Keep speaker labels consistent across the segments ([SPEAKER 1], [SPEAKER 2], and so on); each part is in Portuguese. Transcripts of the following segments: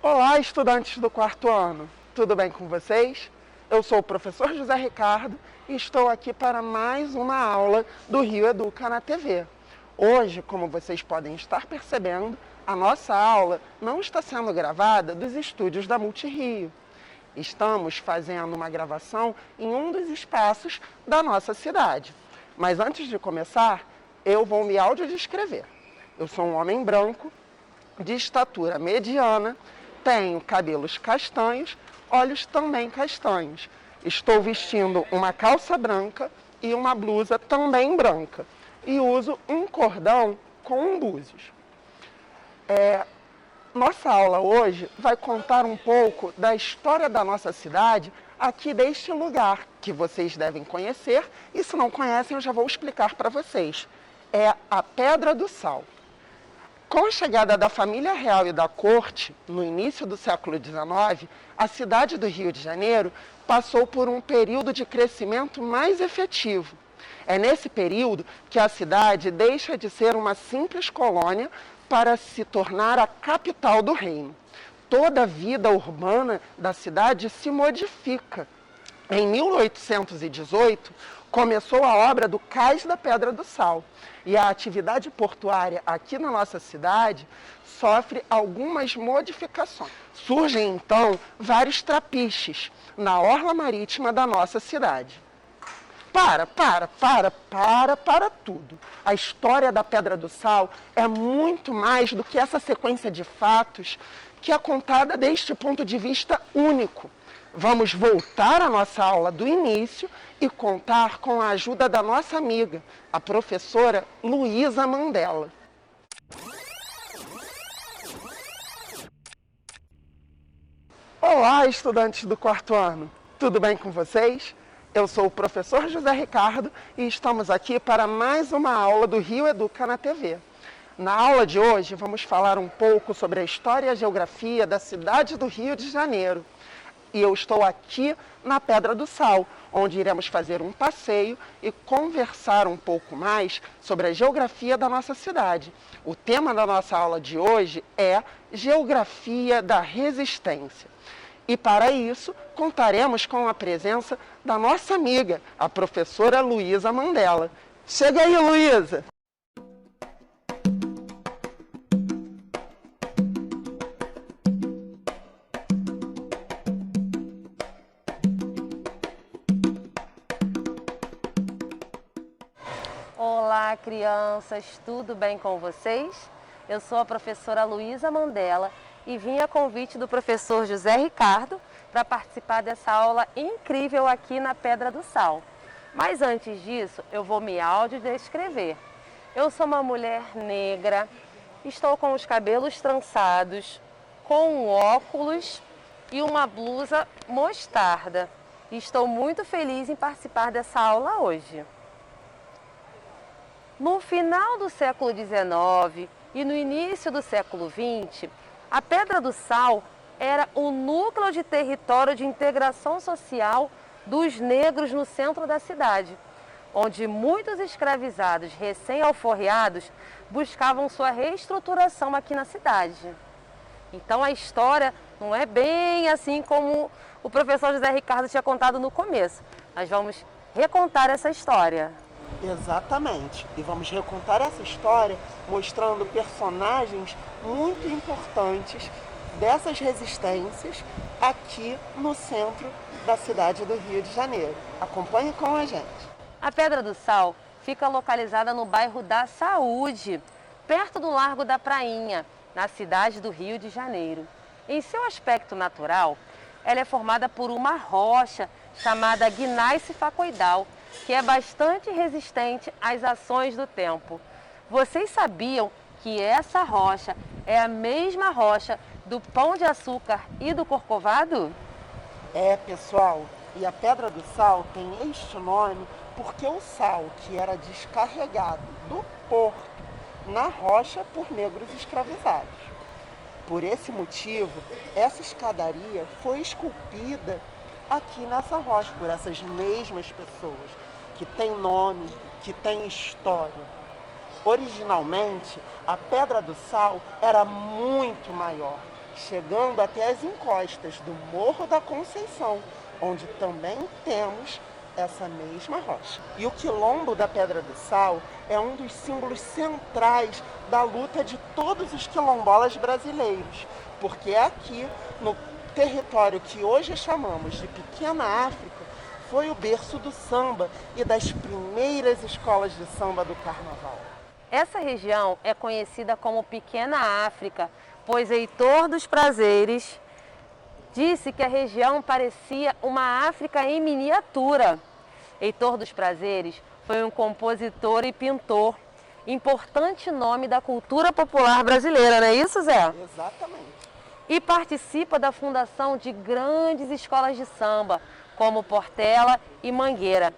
[SPEAKER 1] Olá, estudantes do quarto ano. Tudo bem com vocês? Eu sou o professor José Ricardo e estou aqui para mais uma aula do Rio Educa na TV. Hoje, como vocês podem estar percebendo, a nossa aula não está sendo gravada dos estúdios da Multirio. Estamos fazendo uma gravação em um dos espaços da nossa cidade. Mas antes de começar, eu vou me audiodescrever. Eu sou um homem branco, de estatura mediana, tenho cabelos castanhos, olhos também castanhos. Estou vestindo uma calça branca e uma blusa também branca. E uso um cordão com búzios. Nossa aula hoje vai contar um pouco da história da nossa cidade aqui deste lugar, que vocês devem conhecer, e se não conhecem eu já vou explicar para vocês. É a Pedra do Sal. Com a chegada da família real e da corte, no início do século XIX, a cidade do Rio de Janeiro passou por um período de crescimento mais efetivo. É nesse período que a cidade deixa de ser uma simples colônia para se tornar a capital do reino. Toda a vida urbana da cidade se modifica. Em 1818, começou a obra do Cais da Pedra do Sal. E a atividade portuária aqui na nossa cidade sofre algumas modificações. Surgem, então, vários trapiches na orla marítima da nossa cidade. Para tudo. A história da Pedra do Sal é muito mais do que essa sequência de fatos que é contada deste ponto de vista único. Vamos voltar à nossa aula do início e contar com a ajuda da nossa amiga, a professora Luísa Mandela. Olá, estudantes do quarto ano. Tudo bem com vocês? Eu sou o professor José Ricardo e estamos aqui para mais uma aula do Rio Educa na TV. Na aula de hoje vamos falar um pouco sobre a história e a geografia da cidade do Rio de Janeiro. E eu estou aqui na Pedra do Sal, onde iremos fazer um passeio e conversar um pouco mais sobre a geografia da nossa cidade. O tema da nossa aula de hoje é Geografia da Resistência. E para isso, contaremos com a presença da nossa amiga, a professora Luísa Mandela. Chega aí, Luísa!
[SPEAKER 2] Olá, crianças, tudo bem com vocês? Eu sou a professora Luísa Mandela e vim a convite do professor José Ricardo para participar dessa aula incrível aqui na Pedra do Sal. Mas antes disso, eu vou me audiodescrever. Eu sou uma mulher negra, estou com os cabelos trançados, com óculos e uma blusa mostarda. E estou muito feliz em participar dessa aula hoje. No final do século XIX e no início do século XX, a Pedra do Sal era o núcleo de território de integração social dos negros no centro da cidade, onde muitos escravizados recém-alforreados buscavam sua reestruturação aqui na cidade. Então a história não é bem assim como o professor José Ricardo tinha contado no começo. Nós vamos recontar essa história.
[SPEAKER 1] Exatamente. E vamos recontar essa história mostrando personagens muito importantes dessas resistências aqui no centro da cidade do Rio de Janeiro. Acompanhe com a gente.
[SPEAKER 2] A Pedra do Sal fica localizada no bairro da Saúde, perto do Largo da Prainha, na cidade do Rio de Janeiro. Em seu aspecto natural, ela é formada por uma rocha chamada gneiss facoidal, que é bastante resistente às ações do tempo. Vocês sabiam que essa rocha é a mesma rocha do Pão de Açúcar e do Corcovado?
[SPEAKER 1] É, pessoal, e a Pedra do Sal tem este nome porque o sal que era descarregado do porto na rocha por negros escravizados. Por esse motivo, essa escadaria foi esculpida aqui nessa rocha, por essas mesmas pessoas, que tem nome, que tem história. Originalmente, a Pedra do Sal era muito maior, chegando até as encostas do Morro da Conceição, onde também temos essa mesma rocha. E o Quilombo da Pedra do Sal é um dos símbolos centrais da luta de todos os quilombolas brasileiros, porque é aqui, no território que hoje chamamos de Pequena África, foi o berço do samba e das primeiras escolas de samba do carnaval.
[SPEAKER 2] Essa região é conhecida como Pequena África, pois Heitor dos Prazeres disse que a região parecia uma África em miniatura. Heitor dos Prazeres foi um compositor e pintor, importante nome da cultura popular brasileira, não é isso, Zé?
[SPEAKER 1] Exatamente.
[SPEAKER 2] E participa da fundação de grandes escolas de samba, como Portela e Mangueira.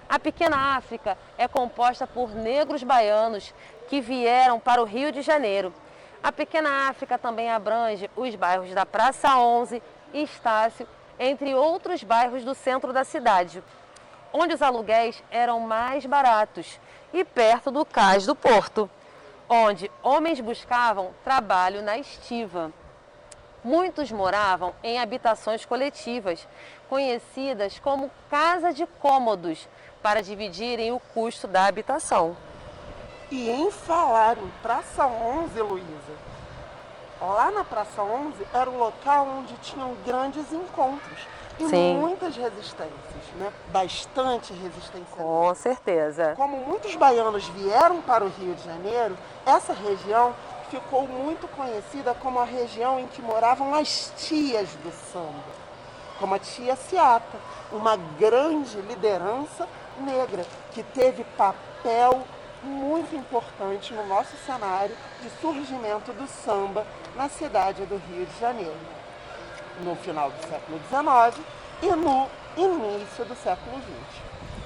[SPEAKER 2] A Pequena África é composta por negros baianos que vieram para o Rio de Janeiro. A Pequena África também abrange os bairros da Praça 11 e Estácio, entre outros bairros do centro da cidade, onde os aluguéis eram mais baratos e perto do cais do porto, onde homens buscavam trabalho na estiva. Muitos moravam em habitações coletivas, conhecidas como casa de cômodos, para dividirem o custo da habitação.
[SPEAKER 1] E em falar em Praça 11, Luísa, lá na Praça 11 era o local onde tinham grandes encontros e
[SPEAKER 2] Sim.
[SPEAKER 1] muitas resistências, né? Bastante resistência.
[SPEAKER 2] Com certeza.
[SPEAKER 1] Como muitos baianos vieram para o Rio de Janeiro, essa região ficou muito conhecida como a região em que moravam as tias do samba, como a tia Ciata, uma grande liderança negra que teve papel muito importante no nosso cenário de surgimento do samba na cidade do Rio de Janeiro, no final do século XIX e no início do século XX.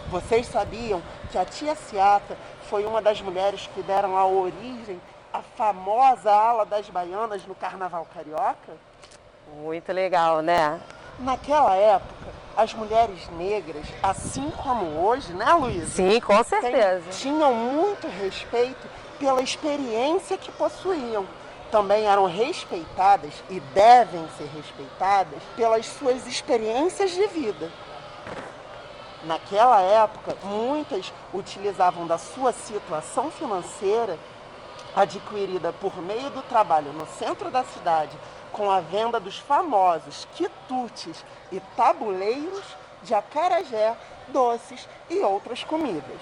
[SPEAKER 1] Vocês sabiam que a tia Ciata foi uma das mulheres que deram a origem à famosa ala das baianas no Carnaval Carioca?
[SPEAKER 2] Muito legal, né?
[SPEAKER 1] Naquela época, as mulheres negras, assim como hoje, né, Luísa?
[SPEAKER 2] Sim, com certeza.
[SPEAKER 1] Tinham muito respeito pela experiência que possuíam. Também eram respeitadas e devem ser respeitadas pelas suas experiências de vida. Naquela época, muitas utilizavam da sua situação financeira, adquirida por meio do trabalho no centro da cidade, com a venda dos famosos quitutes e tabuleiros de acarajé, doces e outras comidas.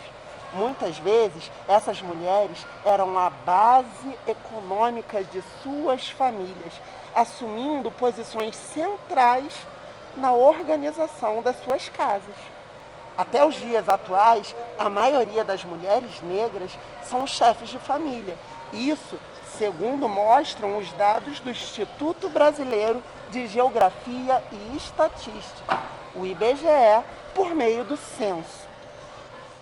[SPEAKER 1] Muitas vezes, essas mulheres eram a base econômica de suas famílias, assumindo posições centrais na organização das suas casas. Até os dias atuais, a maioria das mulheres negras são chefes de família. Isso, segundo mostram os dados do Instituto Brasileiro de Geografia e Estatística, o IBGE, por meio do censo.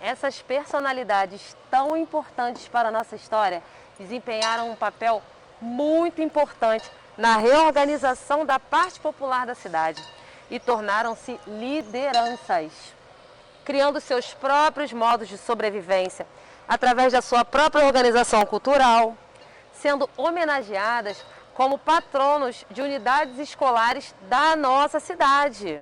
[SPEAKER 2] Essas personalidades tão importantes para a nossa história desempenharam um papel muito importante na reorganização da parte popular da cidade e tornaram-se lideranças, criando seus próprios modos de sobrevivência através da sua própria organização cultural, sendo homenageadas como patronos de unidades escolares da nossa cidade.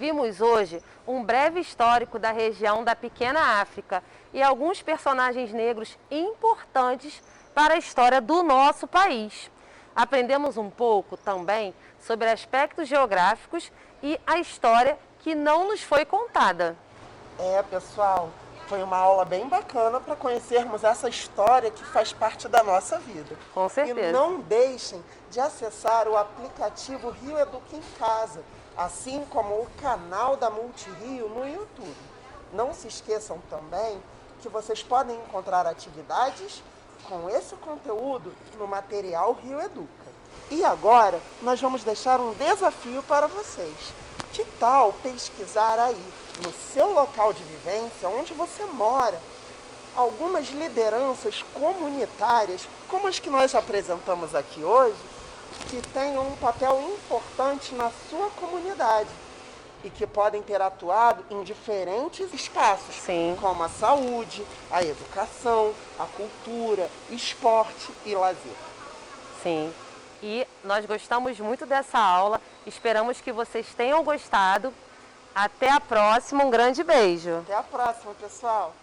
[SPEAKER 2] Vimos hoje um breve histórico da região da Pequena África e alguns personagens negros importantes para a história do nosso país. Aprendemos um pouco também sobre aspectos geográficos e a história que não nos foi contada.
[SPEAKER 1] Pessoal, foi uma aula bem bacana para conhecermos essa história que faz parte da nossa vida.
[SPEAKER 2] Com certeza.
[SPEAKER 1] E não deixem de acessar o aplicativo Rio Educa em Casa, assim como o canal da Multirio no YouTube. Não se esqueçam também que vocês podem encontrar atividades com esse conteúdo no material Rio Educa. E agora nós vamos deixar um desafio para vocês. Que tal pesquisar aí, no seu local de vivência, onde você mora, algumas lideranças comunitárias, como as que nós apresentamos aqui hoje, que tenham um papel importante na sua comunidade e que podem ter atuado em diferentes espaços,
[SPEAKER 2] Sim.
[SPEAKER 1] como a saúde, a educação, a cultura, esporte e lazer.
[SPEAKER 2] Sim. E nós gostamos muito dessa aula, esperamos que vocês tenham gostado. Até a próxima, um grande beijo.
[SPEAKER 1] Até a próxima, pessoal!